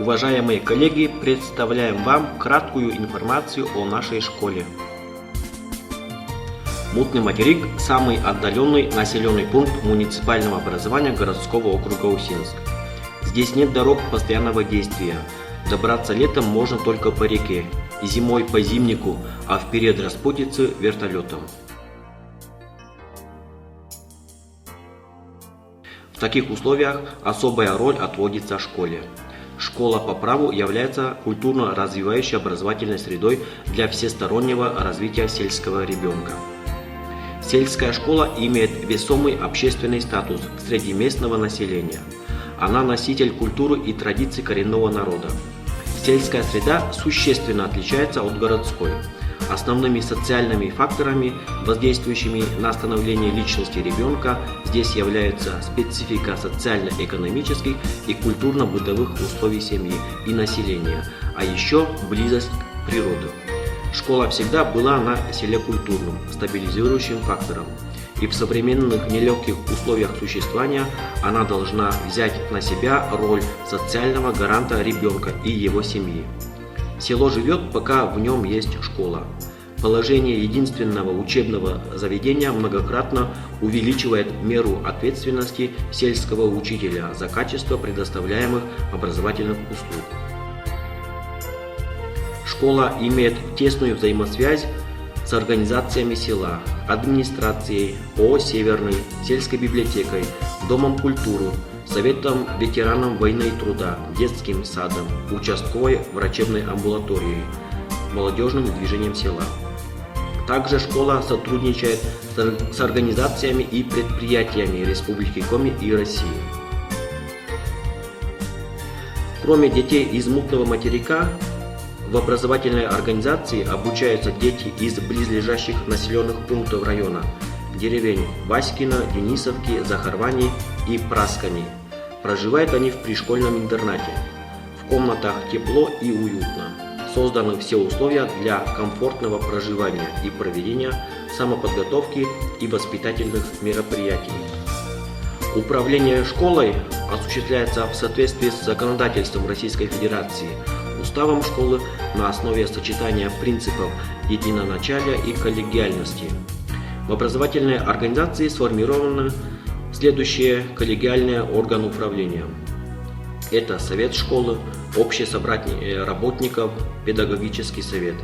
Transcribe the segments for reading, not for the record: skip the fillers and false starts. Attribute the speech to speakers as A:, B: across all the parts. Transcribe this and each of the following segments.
A: Уважаемые коллеги, представляем вам краткую информацию о нашей школе. Мутный материк – самый отдаленный населенный пункт муниципального образования городского округа Усинск. Здесь нет дорог постоянного действия. Добраться летом можно только по реке, и зимой по зимнику, а в период распутицы – вертолетом. В таких условиях особая роль отводится школе. Школа по праву является культурно развивающей образовательной средой для всестороннего развития сельского ребенка. Сельская школа имеет весомый общественный статус среди местного населения. Она носитель культуры и традиций коренного народа. Сельская среда существенно отличается от городской. Основными социальными факторами, воздействующими на становление личности ребенка, здесь являются специфика социально-экономических и культурно-бытовых условий семьи и населения, а еще близость к природе. Школа всегда была на селе культурным, стабилизирующим фактором, и в современных нелегких условиях существования она должна взять на себя роль социального гаранта ребенка и его семьи. Село живет, пока в нем есть школа. Положение единственного учебного заведения многократно увеличивает меру ответственности сельского учителя за качество предоставляемых образовательных услуг. Школа имеет тесную взаимосвязь с организациями села, администрацией, ООО «Северный», сельской библиотекой, Домом культуры, Советом ветеранов войны и труда, детским садом, участковой врачебной амбулаторией, молодежным движением села. Также школа сотрудничает с организациями и предприятиями Республики Коми и России. Кроме детей из мутного материка, в образовательной организации обучаются дети из близлежащих населенных пунктов района, деревень Васькино, Денисовки, Захарвани и Праскани. Проживают они в пришкольном интернате. В комнатах тепло и уютно. Созданы все условия для комфортного проживания и проведения самоподготовки и воспитательных мероприятий. Управление школой осуществляется в соответствии с законодательством Российской Федерации, уставом школы на основе сочетания принципов единоначалия и коллегиальности. В образовательной организации сформированы следующие коллегиальные органы управления. Это Совет школы, Общее собрание работников, Педагогический совет.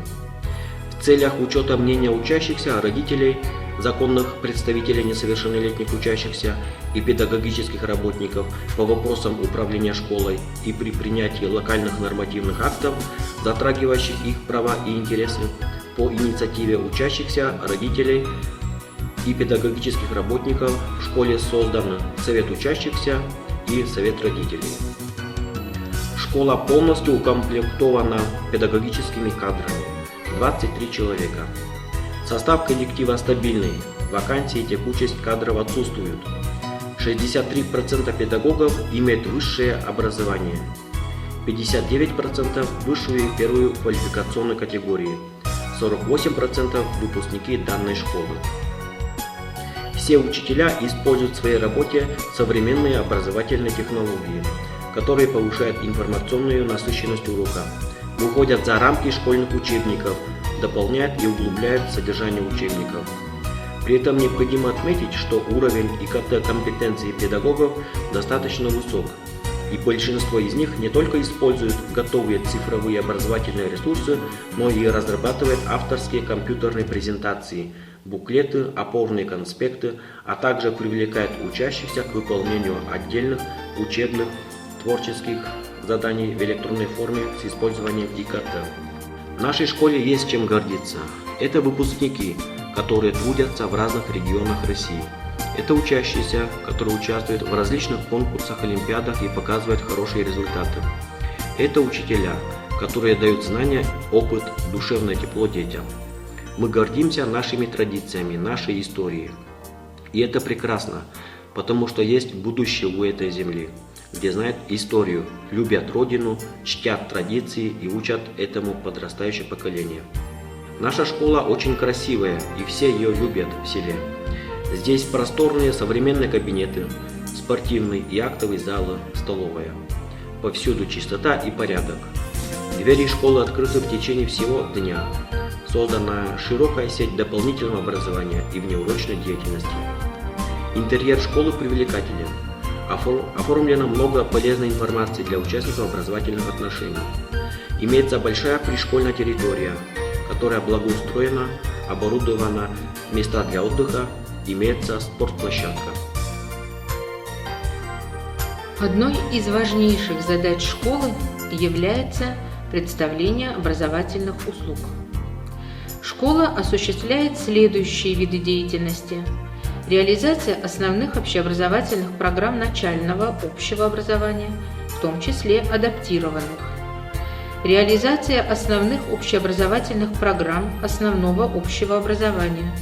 A: В целях учета мнения учащихся, родителей, законных представителей несовершеннолетних учащихся и педагогических работников по вопросам управления школой и при принятии локальных нормативных актов, затрагивающих их права и интересы, по инициативе учащихся, родителей и педагогических работников в школе созданы Совет учащихся и Совет родителей. Школа полностью укомплектована педагогическими кадрами – 23 человека. Состав коллектива стабильный, вакансии и текучесть кадров отсутствуют. 63% педагогов имеют высшее образование, 59% высшую и первую квалификационную категории, 48% выпускники данной школы. Все учителя используют в своей работе современные образовательные технологии, которые повышают информационную насыщенность урока, выходят за рамки школьных учебников, дополняют и углубляют содержание учебников. При этом необходимо отметить, что уровень ИКТ-компетенции педагогов достаточно высок, и большинство из них не только используют готовые цифровые образовательные ресурсы, но и разрабатывают авторские компьютерные презентации, буклеты, опорные конспекты, а также привлекают учащихся к выполнению отдельных учебных творческих заданий в электронной форме с использованием ИКТ. В нашей школе есть чем гордиться. Это выпускники, которые трудятся в разных регионах России. Это учащиеся, которые участвуют в различных конкурсах, олимпиадах и показывают хорошие результаты. Это учителя, которые дают знания, опыт, душевное тепло детям. Мы гордимся нашими традициями, нашей историей. И это прекрасно, потому что есть будущее у этой земли, где знают историю, любят родину, чтят традиции и учат этому подрастающее поколение. Наша школа очень красивая, и все ее любят в селе. Здесь просторные современные кабинеты, спортивный и актовый залы, столовая. Повсюду чистота и порядок. Двери школы открыты в течение всего дня. Создана широкая сеть дополнительного образования и внеурочной деятельности. Интерьер школы привлекателен. Оформлено много полезной информации для участников образовательных отношений. Имеется большая пришкольная территория, которая благоустроена, оборудована места для отдыха, имеется спортплощадка.
B: Одной из важнейших задач школы является предоставление образовательных услуг. Школа осуществляет следующие виды деятельности: реализация основных общеобразовательных программ начального общего образования, в том числе адаптированных, реализация основных общеобразовательных программ основного общего образования,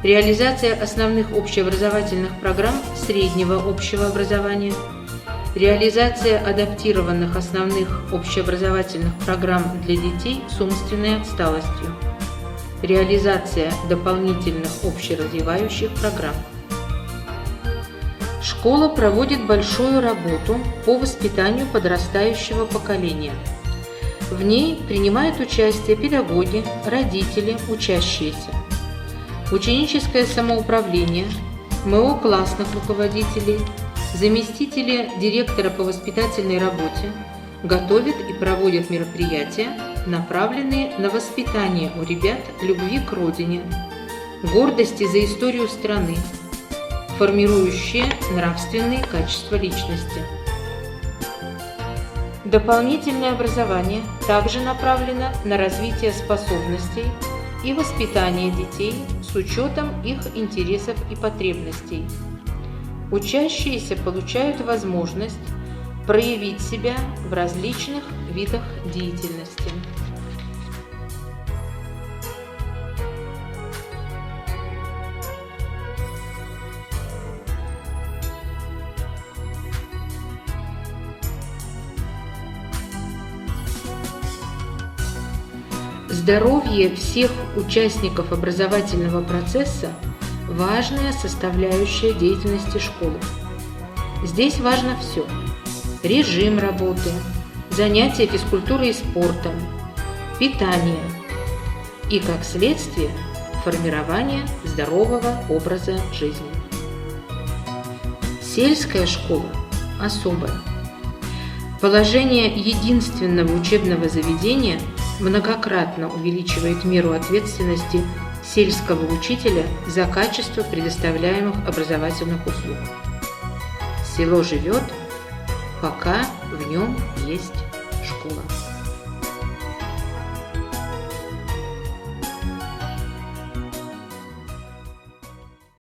B: реализация основных общеобразовательных программ среднего общего образования, реализация адаптированных основных общеобразовательных программ для детей с умственной отсталостью, реализация дополнительных общеразвивающих программ. Школа проводит большую работу по воспитанию подрастающего поколения. В ней принимают участие педагоги, родители, учащиеся. Ученическое самоуправление, МО классных руководителей, заместители директора по воспитательной работе готовят и проводят мероприятия, направленные на воспитание у ребят любви к родине, гордости за историю страны, формирующие нравственные качества личности. Дополнительное образование также направлено на развитие способностей и воспитание детей с учетом их интересов и потребностей. Учащиеся получают возможность проявить себя в различных видах деятельности. Здоровье всех участников образовательного процесса – важная составляющая деятельности школы. Здесь важно все: режим работы, занятия физкультурой и спортом, питание и, как следствие, формирование здорового образа жизни. Сельская школа особая. Положение единственного учебного заведения многократно увеличивает меру ответственности сельского учителя за качество предоставляемых образовательных услуг. Село живет, пока в нем есть школа.